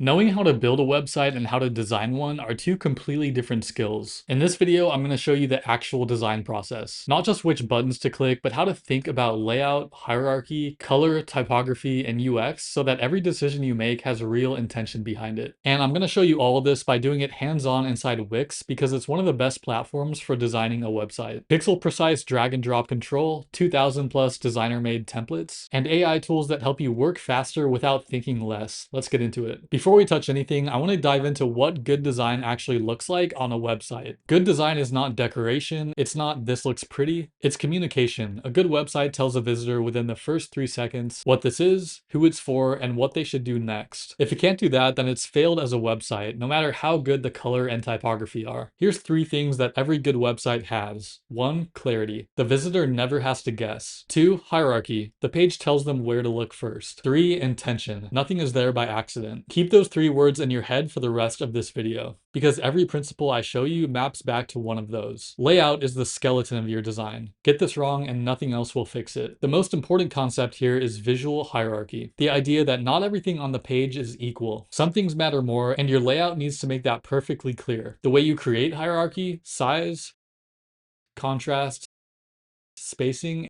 Knowing how to build a website and how to design one are two completely different skills. In this video, I'm going to show you the actual design process. Not just which buttons to click, but how to think about layout, hierarchy, color, typography, and UX so that every decision you make has real intention behind it. And I'm going to show you all of this by doing it hands-on inside Wix because it's one of the best platforms for designing a website. Pixel precise drag and drop control, 2000 plus designer-made templates, and AI tools that help you work faster without thinking less. Let's get into it. Before we touch anything, I want to dive into what good design actually looks like on a website. Good design is not decoration, it's not "this looks pretty," it's communication. A good website tells a visitor within the first 3 seconds what this is, who it's for, and what they should do next. If it can't do that, then it's failed as a website, no matter how good the color and typography are. Here's 3 things that every good website has. 1. Clarity. The visitor never has to guess. 2. Hierarchy. The page tells them where to look first. 3. Intention. Nothing is there by accident. Keep those 3 words in your head for the rest of this video, because every principle I show you maps back to one of those. Layout is the skeleton of your design. Get this wrong and nothing else will fix it. The most important concept here is visual hierarchy. The idea that not everything on the page is equal. Some things matter more, and your layout needs to make that perfectly clear. The way you create hierarchy, size, contrast, spacing,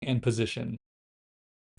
and position.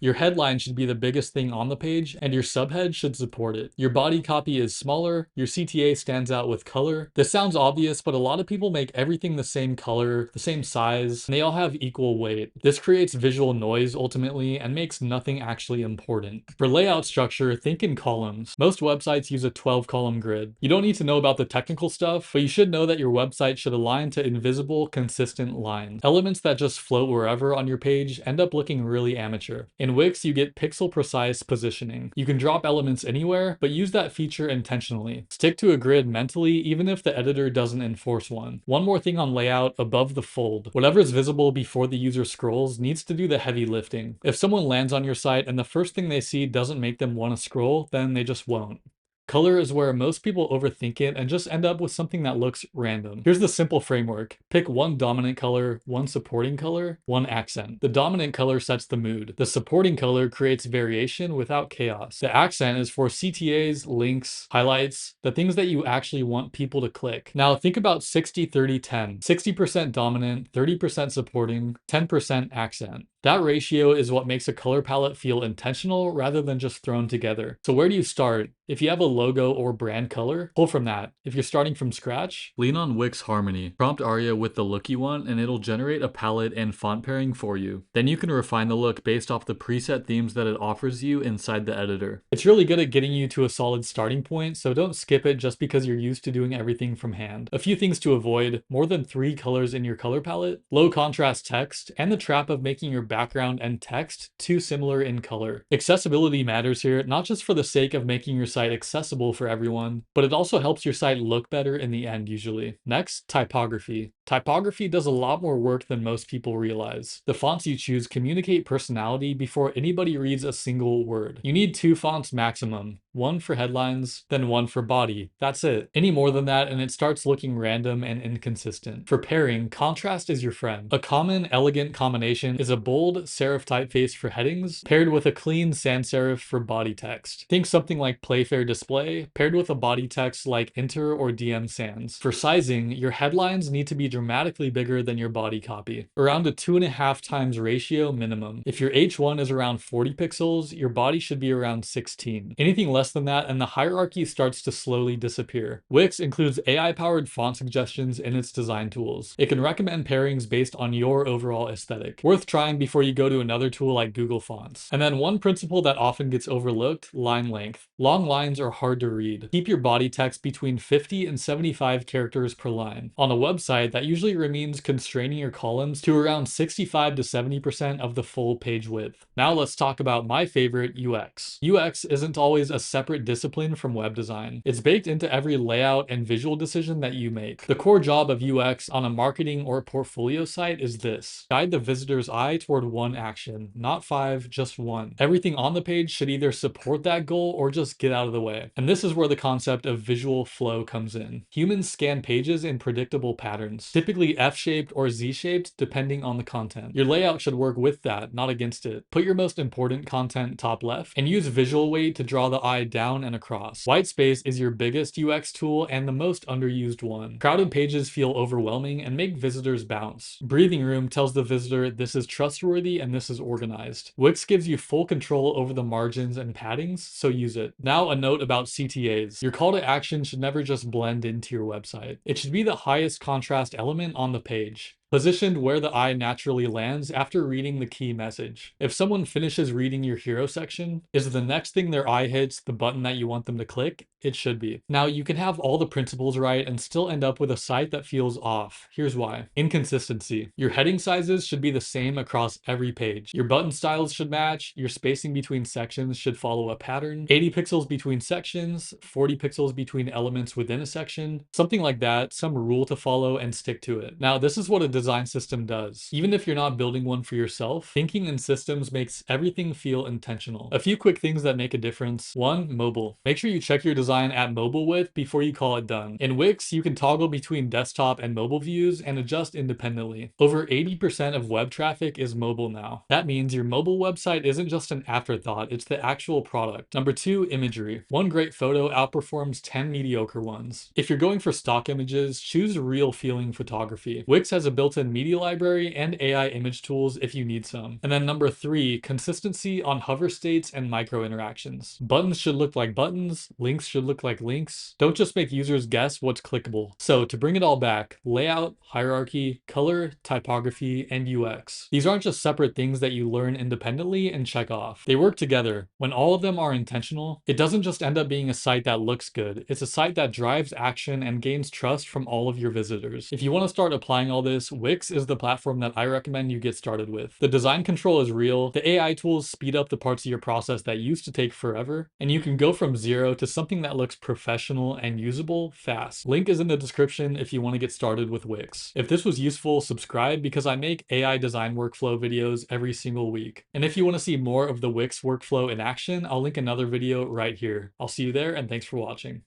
Your headline should be the biggest thing on the page, and your subhead should support it. Your body copy is smaller, your CTA stands out with color. This sounds obvious, but a lot of people make everything the same color, the same size, and they all have equal weight. This creates visual noise ultimately, and makes nothing actually important. For layout structure, think in columns. Most websites use a 12-column grid. You don't need to know about the technical stuff, but you should know that your website should align to invisible, consistent lines. Elements that just float wherever on your page end up looking really amateur. In Wix, you get pixel-precise positioning. You can drop elements anywhere, but use that feature intentionally. Stick to a grid mentally, even if the editor doesn't enforce one. One more thing on layout, above the fold. Whatever is visible before the user scrolls needs to do the heavy lifting. If someone lands on your site and the first thing they see doesn't make them want to scroll, then they just won't. Color is where most people overthink it and just end up with something that looks random. Here's the simple framework. Pick one dominant color, one supporting color, one accent. The dominant color sets the mood. The supporting color creates variation without chaos. The accent is for CTAs, links, highlights, the things that you actually want people to click. Now think about 60-30-10. 60% dominant, 30% supporting, 10% accent. That ratio is what makes a color palette feel intentional rather than just thrown together. So where do you start? If you have a logo or brand color, pull from that. If you're starting from scratch, lean on Wix Harmony. Prompt Aria with the look you want and it'll generate a palette and font pairing for you. Then you can refine the look based off the preset themes that it offers you inside the editor. It's really good at getting you to a solid starting point, so don't skip it just because you're used to doing everything from hand. A few things to avoid: more than 3 colors in your color palette, low contrast text, and the trap of making your background and text too similar in color. Accessibility matters here, not just for the sake of making your site accessible for everyone, but it also helps your site look better in the end usually. Next, typography. Typography does a lot more work than most people realize. The fonts you choose communicate personality before anybody reads a single word. You need 2 fonts maximum. One for headlines, then one for body. That's it. Any more than that and it starts looking random and inconsistent. For pairing, contrast is your friend. A common, elegant combination is a bold serif typeface for headings, paired with a clean sans serif for body text. Think something like Playfair display, paired with a body text like Enter or DM Sans. For sizing, your headlines need to be dramatically bigger than your body copy. Around a 2.5 times ratio minimum. If your H1 is around 40 pixels, your body should be around 16. Anything less than that and the hierarchy starts to slowly disappear. Wix includes AI-powered font suggestions in its design tools. It can recommend pairings based on your overall aesthetic. Worth trying before you go to another tool like Google Fonts. And then one principle that often gets overlooked: line length. Long lines are hard to read. Keep your body text between 50 and 75 characters per line. On a website, that usually means constraining your columns to around 65 to 70% of the full page width. Now let's talk about my favorite, UX. UX isn't always a separate discipline from web design. It's baked into every layout and visual decision that you make. The core job of UX on a marketing or portfolio site is this: guide the visitor's eye toward one action, not 5, just one. Everything on the page should either support that goal or just get out of the way. And this is where the concept of visual flow comes in. Humans scan pages in predictable patterns. typically F-shaped or Z-shaped depending on the content. Your layout should work with that, not against it. Put your most important content top left, and use visual weight to draw the eye down and across. White space is your biggest UX tool and the most underused one. Crowded pages feel overwhelming and make visitors bounce. Breathing room tells the visitor this is trustworthy and this is organized. Wix gives you full control over the margins and paddings, so use it. Now a note about CTAs. Your call to action should never just blend into your website. It should be the highest contrast element on the page, positioned where the eye naturally lands after reading the key message. If someone finishes reading your hero section, is the next thing their eye hits the button that you want them to click? It should be. Now, you can have all the principles right and still end up with a site that feels off. Here's why. Inconsistency. Your heading sizes should be the same across every page. Your button styles should match. Your spacing between sections should follow a pattern. 80 pixels between sections, 40 pixels between elements within a section, something like that, some rule to follow and stick to it. Now, this is what a design system does. Even if you're not building one for yourself, thinking in systems makes everything feel intentional. A few quick things that make a difference. 1. Mobile. Make sure you check your design at mobile width before you call it done. In Wix, you can toggle between desktop and mobile views and adjust independently. Over 80% of web traffic is mobile now. That means your mobile website isn't just an afterthought, it's the actual product. Number 2, imagery. One great photo outperforms 10 mediocre ones. If you're going for stock images, choose real feeling photography. Wix has a built-in media library and AI image tools if you need some. And then number 3, consistency on hover states and micro interactions. Buttons should look like buttons, links should look like links. Don't just make users guess what's clickable. So to bring it all back, layout, hierarchy, color, typography, and UX. These aren't just separate things that you learn independently and check off. They work together. When all of them are intentional, it doesn't just end up being a site that looks good. It's a site that drives action and gains trust from all of your visitors. If you want to start applying all this, Wix is the platform that I recommend you get started with. The design control is real, the AI tools speed up the parts of your process that used to take forever, and you can go from zero to something that looks professional and usable fast. Link is in the description if you want to get started with Wix. If this was useful, subscribe because I make AI design workflow videos every single week. And if you want to see more of the Wix workflow in action, I'll link another video right here. I'll see you there, and thanks for watching.